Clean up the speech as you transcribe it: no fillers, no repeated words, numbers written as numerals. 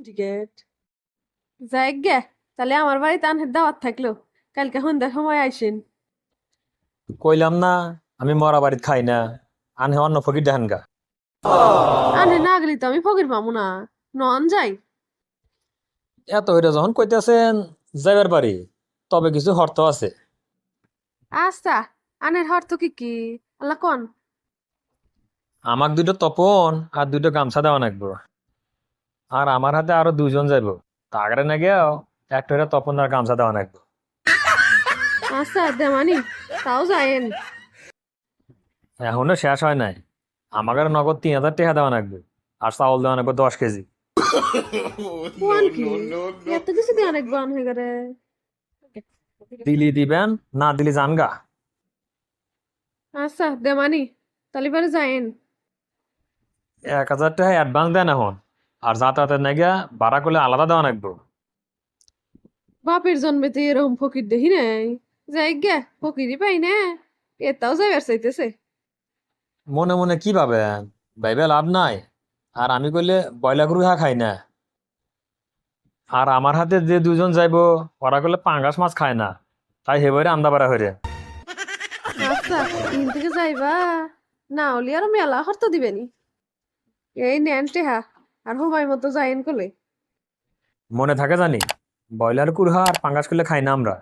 Ticket যাই গে। তাহলে আমার বাড়িতে আনহের দাওয়াত থাকলো, কালকে সন্ধ্যার সময় আইসেন। কইলাম না আমি মরা বাড়িত খাই না, আনহে অন্য ফকির দেখেন গা। আনহে না গেলি তো আমি ফকির পাবো না, নন যাই। এত হইরা যখন কইতেছেন যাইবার পারি, তবে কিছু শর্ত আছে। আচ্ছা, আনের হর্ত কি কি আল্লাহ কন। আমাক দুটো তপন আর দুটো গামছা দেওয়া লাগবো। আর আমার হাতে আরো দুজন যাইব, তাগারে না গিয়াও একটা হইরা তপন আর গামছা দেওয়া লাগবো। আচ্ছা দেমানি, তাও যায়েন। এখনো শেষ হয় নাই। আমাকে নগদ 3,000 টাকা দেওয়া লাগবে, আর চাউল দেওয়া লাগবে 10 কেজি। কোয়ান কি এত কিছু দিয়ে অনেক বান হয়ে গেলে। দিলি দিবেন, না দিলি জানগা। আচ্ছা দেমানি, তাহলে পরে যায়েন। 1,000 টাকা অ্যাডভান্স দেন এখন, আর যাতায়াতের না গিয়া ভাড়া করলে আলাদা দেওয়া লাগবে। বাপের জন্মেতে এরকম ফকির দেখি নাই, যাই গে ফকিরই পাই না, এটাও যাইবার চাইতেছে। মনে মনে কি ভাবেন, ভাইবে লাভ নাই। আর আমি কইলে বয়লা গরু খাই না। আর আমার হাতে যে দুজন যাইবো, ওরা করলে পাঙ্গাস মাছ খায় না, তাই হেবরে আমদা বাড়া হইরে। আচ্ছা, তিন থেকে যাইবা, না হলে আর মেলা হরত দিবেনি। এই নেন টেহা, আর সময় মতো যাইন কলে। মনে থাকে জানি, ব্রয়লার কুরহা আর পাঙ্গাস করলে খাই না আমরা।